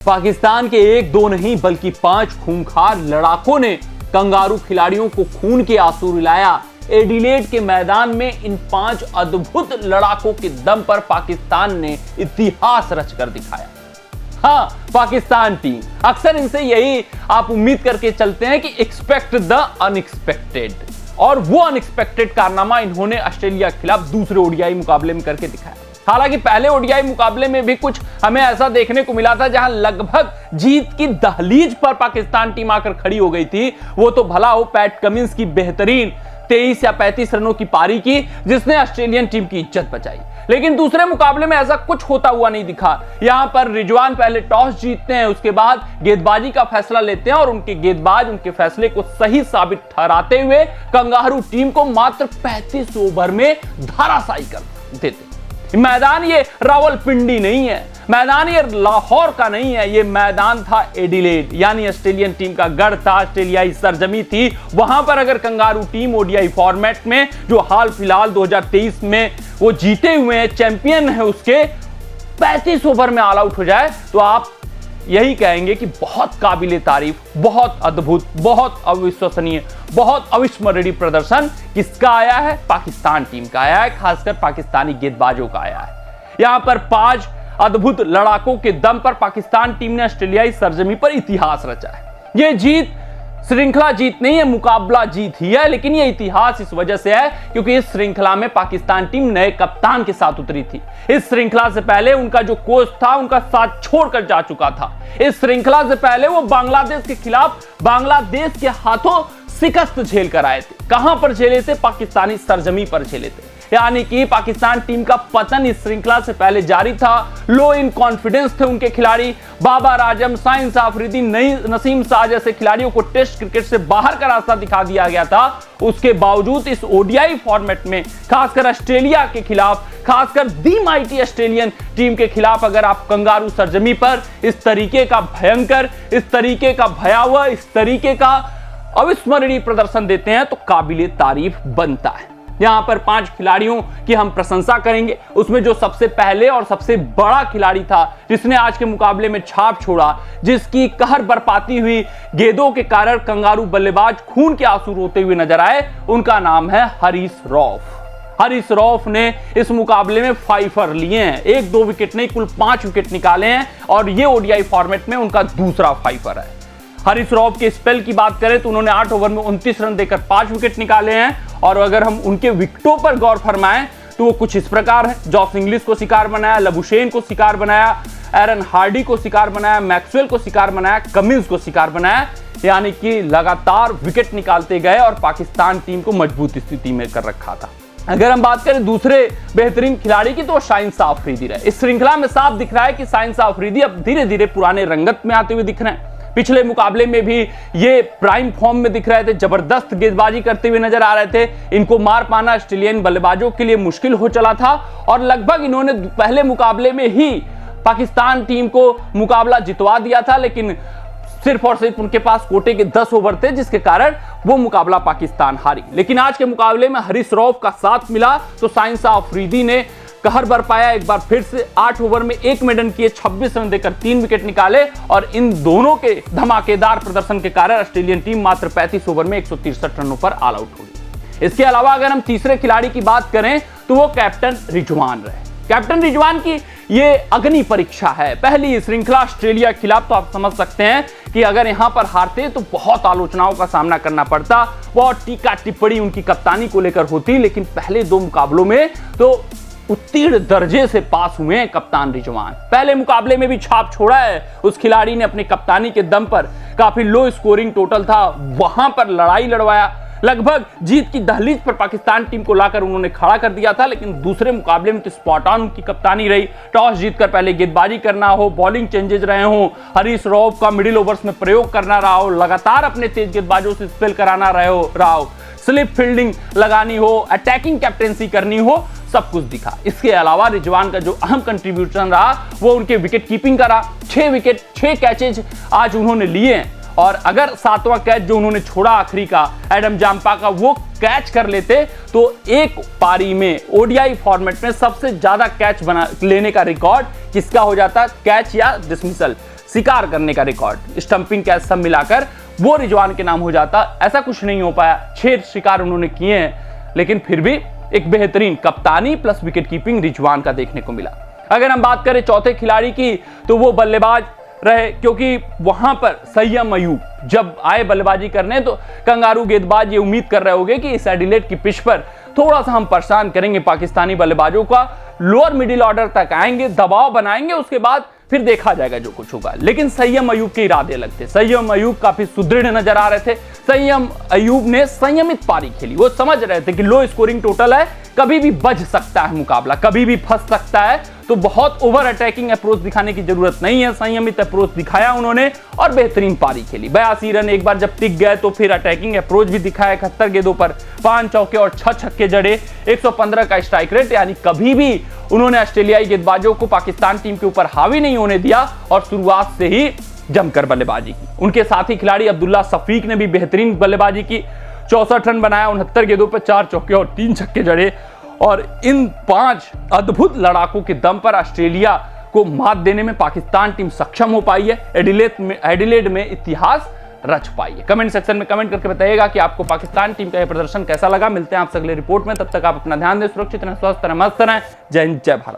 पाकिस्तान के एक दो नहीं बल्कि 5 खूंखार लड़ाकों ने कंगारू खिलाड़ियों को खून के आंसू रुलाया। एडिलेड के मैदान में इन 5 अद्भुत लड़ाकों के दम पर पाकिस्तान ने इतिहास रचकर दिखाया। हाँ, पाकिस्तान टीम, अक्सर इनसे यही आप उम्मीद करके चलते हैं कि एक्सपेक्ट द अनएक्सपेक्टेड, और वो अनएक्सपेक्टेड कारनामा इन्होंने ऑस्ट्रेलिया के खिलाफ दूसरे ओडीआई मुकाबले में करके दिखाया। हालांकि पहले ओडीआई मुकाबले में भी कुछ हमें ऐसा देखने को मिला था जहां लगभग जीत की दहलीज पर पाकिस्तान टीम आकर खड़ी हो गई थी। वो तो भला हो पैट कमिंस की बेहतरीन 23 या 35 रनों की पारी की, जिसने ऑस्ट्रेलियन टीम की इज्जत बचाई। लेकिन दूसरे मुकाबले में ऐसा कुछ होता हुआ नहीं दिखा। यहां पर रिजवान पहले टॉस जीतते हैं, उसके बाद गेंदबाजी का फैसला लेते हैं और उनके गेंदबाज उनके फैसले को सही साबित ठहराते हुए कंगारू टीम को मात्र 35 ओवर में धराशायी कर देते। मैदान ये रावलपिंडी नहीं है, मैदान ये लाहौर का नहीं है, ये मैदान था एडिलेड, यानी ऑस्ट्रेलियन टीम का गढ़ था, ऑस्ट्रेलियाई सरजमी थी। वहां पर अगर कंगारू टीम ओडीआई फॉर्मेट में जो हाल फिलहाल 2023 में वो जीते हुए हैं, चैंपियन है, उसके 35 ओवर में ऑल आउट हो जाए तो आप यही कहेंगे कि बहुत काबिले तारीफ, बहुत अद्भुत, बहुत अविश्वसनीय, बहुत अविस्मरणीय प्रदर्शन किसका आया है? पाकिस्तान टीम का आया है, खासकर पाकिस्तानी गेंदबाजों का आया है। यहां पर 5 अद्भुत लड़ाकों के दम पर पाकिस्तान टीम ने ऑस्ट्रेलियाई सरजमी पर इतिहास रचा है। यह जीत श्रृंखला जीत नहीं है, मुकाबला जीत ही है, लेकिन यह इतिहास इस वजह से है क्योंकि इस श्रृंखला में पाकिस्तान टीम नए कप्तान के साथ उतरी थी। इस श्रृंखला से पहले उनका जो कोच था उनका साथ छोड़कर जा चुका था। इस श्रृंखला से पहले वो बांग्लादेश के खिलाफ बांग्लादेश के हाथों शिकस्त झेल कर आए थे। कहां पर झेले थे? पाकिस्तानी सरजमी पर झेले थे। यानी कि पाकिस्तान टीम का पतन इस श्रृंखला से पहले जारी था। लो इन कॉन्फिडेंस थे उनके खिलाड़ी। बाबर आजम, शाहीन अफरीदी, नसीम शाह जैसे खिलाड़ियों को टेस्ट क्रिकेट से बाहर का रास्ता दिखा दिया गया था। उसके बावजूद इस ओडीआई फॉर्मेट में खासकर ऑस्ट्रेलिया के खिलाफ, खासकर दी माइटी ऑस्ट्रेलियन टीम के खिलाफ अगर आप कंगारू सरजमी पर इस तरीके का भयंकर, इस तरीके का भयावह, इस तरीके का अविस्मरणीय प्रदर्शन देते हैं तो काबिले तारीफ बनता है। यहां पर 5 खिलाड़ियों की हम प्रशंसा करेंगे। उसमें जो सबसे पहले और सबसे बड़ा खिलाड़ी था जिसने आज के मुकाबले में छाप छोड़ा, जिसकी कहर बरपाती हुई गेंदों के कारण कंगारू बल्लेबाज खून के आंसू रोते हुए नजर आए, उनका नाम है हरीश रऊफ। हरीश रऊफ ने इस मुकाबले में 5 लिए हैं, 1-2 विकेट नहीं, कुल 5 विकेट निकाले हैं और ये ओडीआई फॉर्मेट में उनका दूसरा 5 है। हरीश रऊफ के स्पेल की बात करें तो उन्होंने 8 ओवर में 29 रन देकर 5 विकेट निकाले हैं। और अगर हम उनके विकेटों पर गौर फरमाएं तो वो कुछ इस प्रकार है। जॉस इंग्लिश को शिकार बनाया, लबुशेन को शिकार बनाया, एरन हार्डी को शिकार बनाया, मैक्सवेल को शिकार बनाया, कमिंस को शिकार बनाया, यानी कि लगातार विकेट निकालते गए और पाकिस्तान टीम को मजबूत स्थिति में कर रखा था। अगर हम बात करें दूसरे बेहतरीन खिलाड़ी की तो शाहीन अफरीदी रहे। इस श्रृंखला में साफ दिख रहा है कि शाहीन अफरीदी अब धीरे धीरे पुराने रंगत में आते हुए दिख रहे हैं। पिछले मुकाबले में भी ये प्राइम फॉर्म में दिख रहे थे, जबरदस्त गेंदबाजी करते हुए नजर आ रहे थे। इनको मार पाना ऑस्ट्रेलियन बल्लेबाजों के लिए मुश्किल हो चला था और लगभग इन्होंने पहले मुकाबले में ही पाकिस्तान टीम को मुकाबला जितवा दिया था, लेकिन सिर्फ और सिर्फ उनके पास कोटे के 10 ओवर थे, जिसके कारण वो मुकाबला पाकिस्तान हारी। लेकिन आज के मुकाबले में हरीश रऊफ का साथ मिला तो शाहीन अफरीदी ने कहर बरपाया। एक बार फिर से 8 ओवर में 1 मेडन किए, 26 रन देकर 3 विकेट निकाले और इन दोनों के धमाकेदार प्रदर्शन के कारण ऑस्ट्रेलियन टीम मात्र 35 ओवर में 163 रनों पर ऑल आउट हो गई। इसके अलावा अगर हम तीसरे खिलाड़ी की बात करें तो वो कैप्टन रिजवान रहे। कैप्टन रिजवान की ये अग्नि परीक्षा है, पहली श्रृंखला ऑस्ट्रेलिया के खिलाफ। तो आप समझ सकते हैं कि अगर यहां पर हारते तो बहुत आलोचनाओं का सामना करना पड़ता, बहुत टीका टिप्पणी उनकी कप्तानी को लेकर होती। लेकिन पहले 2 मुकाबलों में तो उत्तीर्ण दर्जे से पास हुए हैं कप्तान रिजवान। पहले मुकाबले में भी छाप छोड़ा है उस खिलाड़ी ने अपनी कप्तानी के दम पर। काफी लो स्कोरिंग टोटल था, वहां पर लड़ाई लड़वाया, लगभग जीत की दहलीज पर पाकिस्तान टीम को लाकर उन्होंने खड़ा कर दिया था। लेकिन दूसरे मुकाबले में तो स्पॉट ऑन उनकी कप्तानी रही। टॉस जीतकर पहले गेंदबाजी करना हो, बॉलिंग चेंजेस रहे हो, हरीश रऊफ का मिडिल ओवर्स में प्रयोग करना रहा हो, लगातार अपने तेज गेंदबाजों से स्पेल कराना रहा हो, स्लिप फील्डिंग लगानी हो, अटैकिंग कैप्टेंसी करनी हो, सब कुछ दिखा। इसके अलावा रिजवान का जो अहम कंट्रीब्यूशन रहा वो उनके विकेट कीपिंग का रहा। 6 विकेट, 6 कैचेज आज उन्होंने लिए हैं और अगर 7वां कैच जो उन्होंने छोड़ा आखिरी का एडम जाम्पा का, वो कैच कर लेते तो एक पारी में ओडीआई फॉर्मेट में सबसे ज्यादा कैच लेने का रिकॉर्ड किसका हो जाता? कैच या डिसमिसल, शिकार करने का रिकॉर्ड, स्टंपिंग कैच सब मिलाकर वो रिजवान के नाम हो जाता। ऐसा कुछ नहीं हो पाया, 6 शिकार उन्होंने किए हैं, लेकिन फिर भी एक बेहतरीन कप्तानी प्लस विकेट कीपिंग रिजवान का देखने को मिला। अगर हम बात करें चौथे खिलाड़ी की, तो वो बल्लेबाज रहे, क्योंकि वहां पर सय्यम अयूब जब आए बल्लेबाजी करने तो कंगारू गेंदबाज ये उम्मीद कर रहे होंगे कि इस एडिलेड की पिच पर थोड़ा सा हम परेशान करेंगे पाकिस्तानी बल्लेबाजों का, लोअर मिडिल ऑर्डर तक आएंगे, दबाव बनाएंगे, उसके बाद फिर देखा जाएगा जो कुछ होगा। लेकिन सय्यम अयूब के इरादे अलग थे। सय्यम अयूब काफी सुदृढ़ नजर आ रहे थे। सय्यम अयूब ने संयमित पारी खेली। वो समझ रहे थे कि लो स्कोरिंग टोटल है, कभी भी बच सकता है मुकाबला, कभी भी फंस सकता है, तो बहुत ओवर अटैकिंग अप्रोच दिखाने की जरूरत नहीं है। संयमित अप्रोच दिखाया उन्होंने और बेहतरीन पारी खेली। 82 रन एक बार जब टिक गए तो फिर अटैकिंग अप्रोच भी दिखाया। 71 गेंदों पर 5 चौके और 6 छक्के जड़े, 115 का स्ट्राइक रेट, यानी कभी भी उन्होंने ऑस्ट्रेलियाई गेंदबाजों को पाकिस्तान टीम के ऊपर हावी नहीं होने दिया और शुरुआत से ही जमकर बल्लेबाजी की। उनके साथी खिलाड़ी अब्दुल्ला शफीक ने भी बेहतरीन बल्लेबाजी की, 64 रन बनाया, 69 गेंदों पर 4 चौके और 3 छक्के जड़े, और इन 5 अद्भुत लड़ाकों के दम पर ऑस्ट्रेलिया को मात देने में पाकिस्तान टीम सक्षम हो पाई है। एडिलेड में इतिहास रच पाई है। कमेंट सेक्शन में कमेंट करके बताइएगा कि आपको पाकिस्तान टीम का यह प्रदर्शन कैसा लगा। मिलते हैं आपसे अगले रिपोर्ट में, तब तक आप अपना ध्यान दें, सुरक्षित रहें, स्वस्थ रहें, मस्त रहें। जय हिंद, जय भारत।